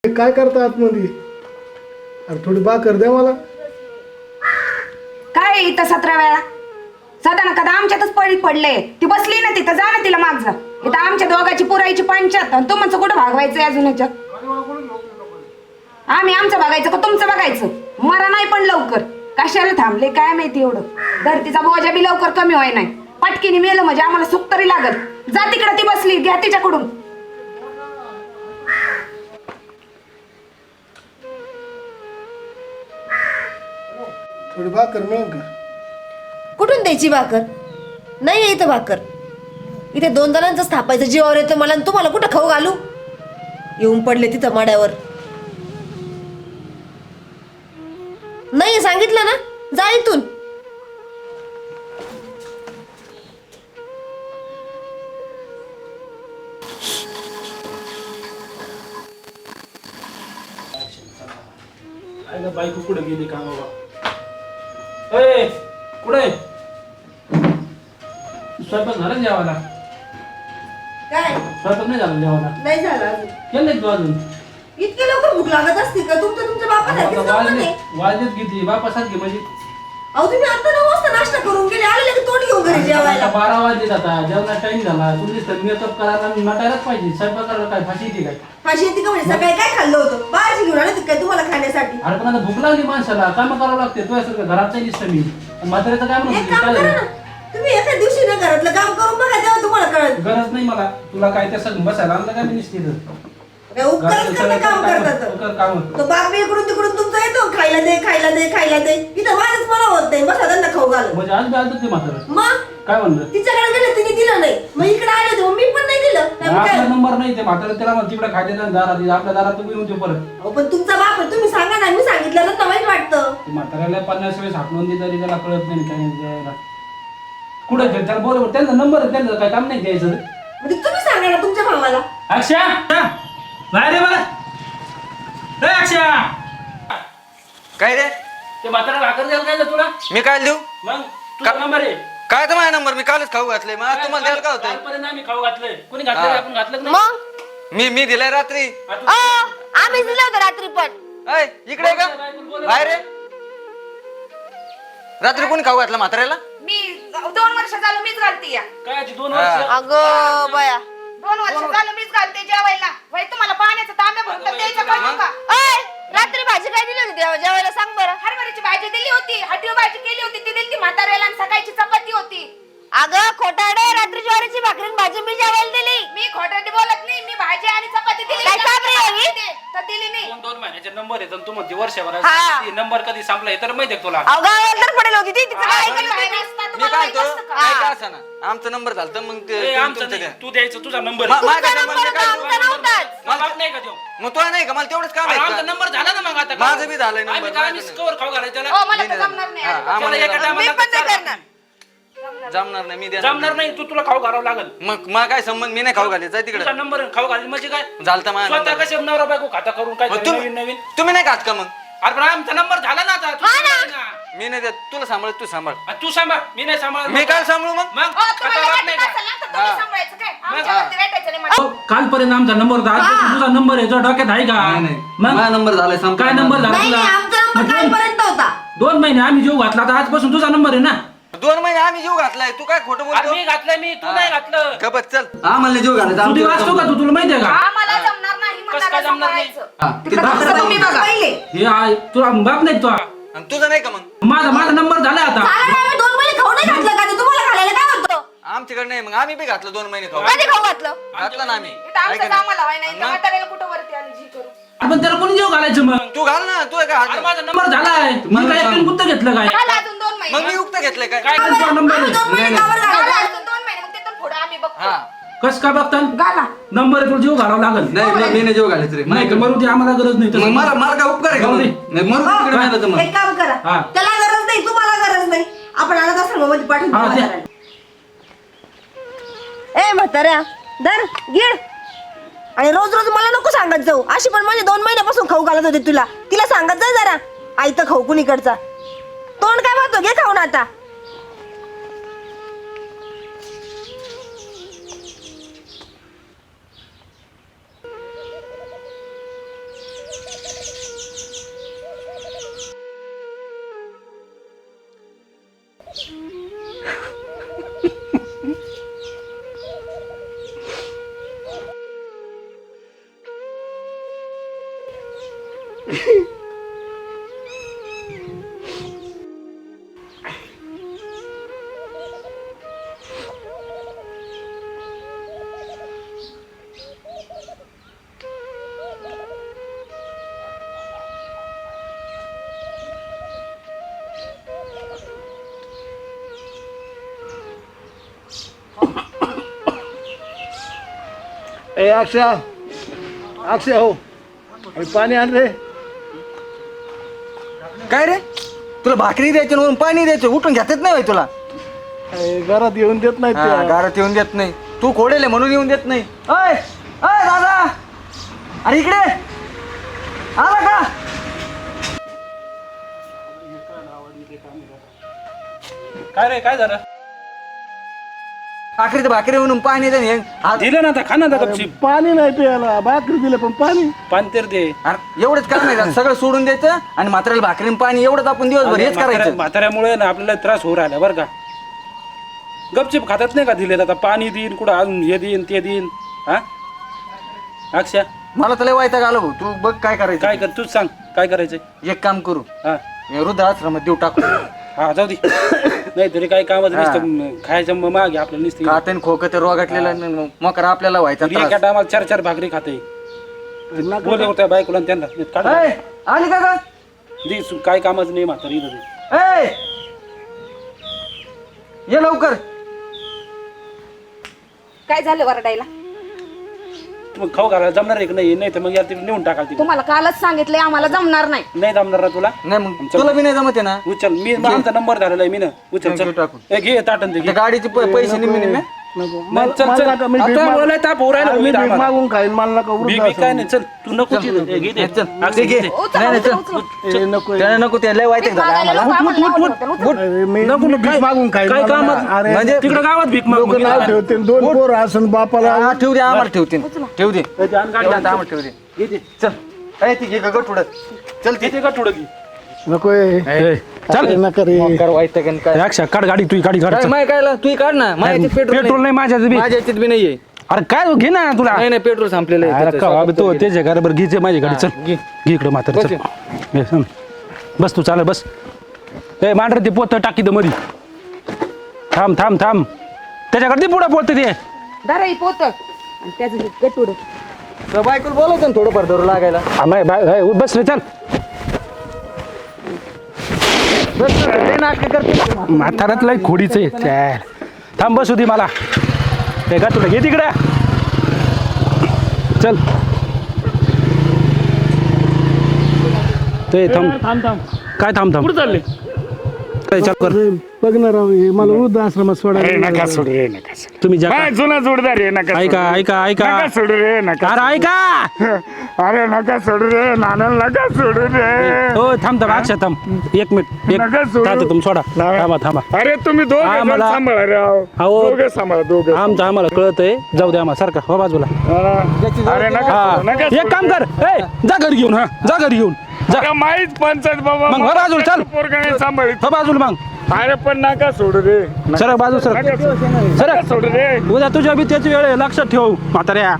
काय करता आतमध्ये? अरे थोडी भाकर द्या मला. काय इथं 17 वेळा सदा ना कदा आमच्यातच पडले. ती बसली ना तिथं, जा ना तिला माग जा. इथं आमच्या दोघांची पुरायची पंचायत आणि तुमचं कुठं भागवायचं अजून ह्याच्यात? आम्ही आमचं बघायचं का तुमचं बघायचं? मरा नाही पण लवकर कशाला थांबले काय माहिती एवढं. धरतीचा बोजा बी लवकर कमी व्हाय नाही. पटकीने मेलं म्हणजे आम्हाला सुख तरी लागल. जा तिकडे, ती बसली, घ्या तिच्याकडून. थोडी भाकर मिळेल का? कुठून द्यायची भाकर? नाही इथं भाकर. इथे 2 जणांचं थापायचं जीवावर येतं मला. आणि तुम्हाला कुठं खाऊ घालू? येऊन पडले तिथं माड्यावर. नाही सांगितलं ना, जा इथून. बायको कुठे गेली का बाबा? ए कुठे स्वयंपाक झाला जेवायला? काय स्वयंपाक नाही झाला जेवायला? नाही झालं अजून. केलं नाही तू अजून? इतके लवकर भूक लागत असते का? तुमच्या बापासारखी वाजत किती बापासारखी म्हणजे? अहो तुम्ही आता 9 वाजता नाश्ता करून गेले, आले की तोंड घेऊन घरी जेवायला. 12 वाजले आता जेवणा टाइम झाला. तुम्ही मेकअप करायला नटायलाच पाहिजे. स्वयंपाक करायला काय फाशी येते काय? फाशी येते का? म्हणजे सकाळी काय खाल्लं होतं? बाहेरची घेऊन आले काय तुम्हाला खाण्यासाठी? अरे पण आता भूक लागली माणसाला, काम करावं लागते. तुझ्यासारखं घरात नाही दिसतं मी. म्हाताऱ्याचं काय एक म्हणतो? काम करा ना, तुम्ही एका दिवशी ना घरातलं काम करून बघा, तेव्हा तुम्हाला कळत. गरज नाही मला. तुला काय त्या बसायला आणलं काय मी निसते उपकारच करणं काम करतात. तो बाप इकडून तिकडून तुमचा येतो, खायला दे खायला दे खायला दे. इथं माझंच मला होत नाही, बसा त्यांना खाऊ घाल. म्हणजे आज बी आलं ते म्हातारं मग काय म्हणलं? तिच्याकडे गेले, तिने दिलं नाही. मग इकडे आले होते, मग मी पण नाही दिलं. त्यामुळे आपला काय? नंबर नाही ते म्हातारा त्याला मग तिकडे खायचे ना दारात. आपल्या दारात तुम्ही येऊन ते परत अहो, पण तुमचा बाप आहे, तुम्ही सांगा ना. मी सांगितलं तर वाईट वाटतं. ते म्हाताऱ्याला 50 वेळेस हाकलून दिली तरी त्याला कळत नाही काय द्यायला. कुठे त्याला बरोबर त्यांचा नंबर त्यांचं काय काम नाही द्यायचं. म्हणजे तुम्ही सांगा ना तुमच्या भावाला. अक्षय बाहेर ये बरं. ए अक्षय, काय रे? ते म्हाताऱ्याला हाकर द्यायला काय झालं तुला? मी काय देऊ? मग तुझा नंबर आहे काय तर माझा नंबर? मी कालच खाऊ घातले. मग तुम्हाला द्यायला काय होतं? कालपर्यंत आम्ही खाऊ घातलंय. कोणी घातलं हा. आपण घातलं नाही. मग मी दिलाय रात्री. आम्ही दिलं होतं रात्री पण. अय इकडे ये का? बाहेर रे. रात्री कोणी खाऊ घातला म्हाताऱ्याला? मी 2 वर्ष झालं मीच घालते या. काय 2 वर्ष? अगं बया, 2 वर्ष झालं मीच घालते जेवायला. वय तुम्हाला पाण्याचं तांब्या भरून तर द्यायचं कळतं का? रात्री भाजी काय दिली होती जेवायला सांग बरं. हरभऱ्याची भाजी दिली होती, हटीव भाजी केली होती, ती दिली ती म्हाताऱ्याला. आणि सकाळची चपाती होती. अगं खोटाडे, रात्री ज्वारीची भाकरी भाजी मी जेवायला दिली. मी खोटं बोलत नाही. मी भाजी आणि चपाती दिली. काय चाबरी आहे ही? तर दिली नाही. 2 महिन्याचे नंबर आहेत आणि तू म्हणते वर्षभर. हा. नंबर कधी संपला हे तर माहिती आहे तुला? अहो गावाला तर पडेल होती ती. तिचं काय तुम्ही ऐकलं बाहेर तुम्ही? असता, मी तुम्हाला काय माहित तो असतं का? काय का असं ना आमचा नंबर झालता मग ते ए, तुम्ही आमचं तुमचं नाही. द्या. तू द्यायचं तुझा नंबर मा- आहे. माझा तुमचा नंबर नंबर मी काय होता, आमचा नव्हताच. मला बाप नाही का देऊ? मग तो नाही का? मला तेवढंच काम आमचा आहे का? नंबर झाला ना मग आता. माझं बी झालंय आम्ही नंबर, काय माझं नाही. कवर खाऊ घालायचं त्याला? हो, मला तर नाही, जमणार नाही. हा, अजिबात. आम्हाला त्याला एका जमणार टायमाला मी पण नाही चार करणार. जमणार नाही. मी देणार जमणार नाही. तू तुला खाऊ घालावं लागल. मग मग काय संबंध? मी नाही खाऊ घाले. जाय तिकडे. तुझा नंबर खाऊ घाल म्हणजे काय? झालता माझा स्वतः नंबर. कसे नवरा बायको खाता करून काय मग तरी तुम्ही नवीन नवीन. तुम्ही नाही खात का मग? अरे पण आमचा नंबर झाला ना आता. तू सांभाळ ना. मी नाही देत. तुला सांभाळ, तू सांभाळ. आणि तू सांभाळ, मी नाही सांभाळ. मी काय सांभाळू मग? मग हो, आता तुम्हाला वाट नाही वाटत का? असेल ना, तर तुम्ही हा. सांभाळायचं काय? मग? आमच्यावरती रेटायचं नाही मला. हो, कालपर्यंत आमचा नंबर होता. आज तुझा नंबर आहे. तुझ्या डोक्यात आहे का? माझा मग नंबर झालाय. संपला. काय नंबर झाला नाही तुला? नाही, आमचा नंबर मग कालपर्यंत होता. 2 महिने आम्ही जीव घातला. आता आजपासून तुझा नंबर आहे ना. 2 महिने आम्ही जीव घातलाय. तू काय खोटं अरे बोलतो? मी घातलंय, मी तू नाही घातलं. गपच चल. आम्हाला जीव घालायचा. तू वाचतो का? तू तुला माहितीये का? आम्हाला जमणार नाही. कसं काय म्हातारा जमणार नाही? सांभाळायचं. तिकडं भाकरी तुम्ही बघा पहिले. हे तुला बाप नाही तुला. आणि तुझं नाही का मग? माझा नंबर झालाय आता. चालेल, आम्ही 2 महिने खाऊ नाही घातलं का? ते तुम्हाला घालायला काय होतं? आमच्याकडे नाही. मग आम्ही बी घातलं 2 महिने खाऊ. कधी खाऊ घातलं? घातलं ना आम्ही. इथं आमचं ऐका आम्हाला व्हाय नाही. ना. तर म्हाताऱ्याला कुठं वरती आली जी करू. आपण त्याला कोणी जीव घालायचं मग? तू घाल ना. तू काय अरे हात? माझा नंबर झालाय. मी काय एकटीने गुत्त घेतलं काय? झालं अजून 2 मग महिने. मी उक्त घेतलंय काय? काय तुझा नंबर आम्ही 2 आहे? महिने कावर झालं घालायला? अजून 2 महिने. मग तिथून पुढं आम्ही बघतो. हा. कस का बघता? घाला. नंबर आहे, तुला जीव घालावा लागल. नाही मी नाही जीव घालायचं रे. नाही तर मरू दे, आम्हाला गरज नाही मग तसं. मला मला काय उपकार आहे का? जाऊ दे. नाही मरू दे तिकडे मेलं तर मग. एक काम करा, हा. त्याला गरज नाही, तुम्हाला गरज नाही. आपण अनाथ आश्रमामध्ये पाठवून हा, देऊ द्या. म्हाताऱ्याला. ए म्हाताऱ्या, धर गिळ. आणि रोज रोज मला नको सांगत जाऊ. अशी पण म्हणजे 2 महिन्यापासून खाऊ घालत होते तुला. तिला सांगत जा जरा. आईचं खाऊ कुणीकडचा. तोंड काय म्हणतो, घे खाऊन आता. ए अक्षय अक्षय हो अरे पाणी आण रे. काय रे तुला भाकरी द्यायची म्हणून पाणी द्यायचं उठून घेतात नाही होय तुला. ए, घरात येऊन देत नाही हा, ते. घरात येऊन देत नाही. तू खोडेल म्हणून येऊन देत नाही. अय अय दादा अरे इकडे आला का. काय रे काय झालं भाकरी तर भाकरी म्हणून पाणी दे हे. आ- दिलं ना आता खा ना आता गपचीप. पाणी नाही प्यायला भाकरी दिलं पण पाणी पाणी तर दे. अरे एवढंच काम नाही का? सगळं सोडून द्यायचं आणि म्हाताऱ्याला भाकरी आणि पाणी एवढंच आपण दिवसभर हेच करायचं. म्हाताऱ्यामुळे ना आपल्याला त्रास होऊ राहिला बरं का. गपचिप खातात नाही का दिलेत आता पाणी देईन कुठं अजून हे देईन ते देईन. हा अक्षा मला तर लय वैताग आला भाऊ. तू बघ काय करायचं. काय कर तूच सांग काय करायचंय. एक काम करू हा वृद्धाश्रमात देऊ टाकू. हा जाऊ दे नाही तरी काही कामच नसतं खायचं मग मागे आपल्याला नुसतं खाते खोक ते रोगाटलेलं मकर आपल्याला व्हायचा तरी एका टायमाला 4-4 भाकरी खाते. बोलले होत्या बायकोला आणि त्यांना काढ. त्रास. ए, आली का ग? दे काय कामच नाही म्हातारी इथं ते. ए, ये लवकर. काय झालं वरडायला? मग खाऊ घालायला जमणार आहे की नाही नाही तर मग या तिकडे नेऊन टाकाल तिकडे. तुम्हाला कालच सांगितलंय आम्हाला जमणार नाही. नाही जमणार ना तुला. नाही मग तुला बी नाही जमत आहे ना. उचल मी आमचा नंबर झालेला आहे मी ना उचल घेऊ चल टाकून. ए, घे ताटन ते घे. त्या गाडीचे पैसे निम्मे निम्मे. नको नाही, चल चल नका, मी आता भीक माग- बोलाय ताप होऊ राहिला अरे, भाऊ मी इथं भीक आम्हाला. मागून खाईन मला नका बी वृद्ध काय नाही चल तू नको घे ते. चल, अक्षय, घे. घे. नाही नाही चल. ए, नको त्याला नको ते लय वाईट झालं आम्हाला. अरे, मी नको ना, भीक काय- मागून खाईन काय मला कामात? ना- अरे म्हणजे तिकडे गावात भीक माग लोक नाव ठेवते 2 पोर असन बापाला. हा, ठेवू दे आम्हाला ठेवते ठेवू दे आम्हाला ठेवू दे. घे ते. चल ए ती घे गट उडत. चल घे ते का थोडं घे. नको ए. चल अरे, नका रे. मकर वाईट आहे का काय. अक्षा काढ गाडी तू गाडी काढ काय माय कायला तू काढ ना. माझ्या याच्यात पेट्रोल नाही माझ्यात बी. माझ्या याच्यात बी नाहीये. अरे काय घे ना तुला नाही नाही पेट्रोल संपलेलं आहे. अरे का बाबा तू त्याच्या घराबर घे माझी गाडी चल घे. घे इकडं म्हातारी चल ये, चल. बस तू चाल बस. ए मांडर ते पोत टाकी द मधी. थांब थांब थांब त्याच्याकडे पुढे पोत ते. दाराई पोत आणि त्याचं गटुड. तर बायकोला बोलवतो ना थोडंफार धरू लागायला. बस रे चल. बस लय नाटकं करते. म्हाताऱ्यात लय खोडीच आहे. थांब बस होती मला ते का तुला घे तिकडे चल ते थांब काय थांब थांब चालले काय चल कर अरे, बघ ना राव हे मला वृद्ध आश्रमात सोडायला नका सोडू रे नका सोडू. तुम्ही जा काय जुना जोडदार रे नका ऐका सोडू. ऐका ऐका नका सोडू रे नका अरे ऐका अरे नका सोडू रे नाना नका सोडू रे हो थांब थांब अक्षय थांब 1 मिनिट नका सोडू. तुम्ही सोडा थांबा थांबा अरे तुम्ही दोघं जण आम्हाला- सांभाळा रे अहो. दोघं सांभाळा दोघं आमचं आम्हाला कळत आहे जाऊ दे आम्हाला सारखा हो बाजूला अरे नका हा सोडू, नका एक काम कर ए जा घरी घेऊन हा जा घरी घेऊन जा अरे माहीत पंचायत बाबा मग हो बाजूला, चल. पोरगा नाही सांभाळीत हो बाजूला मग अरे पण नका सोडू रे सरक बाजू सरक नका सोडू. सरक नका सोडू रे उद्या तुझ्या बी त्याची वेळ आहे लक्षात ठेव म्हाताऱ्या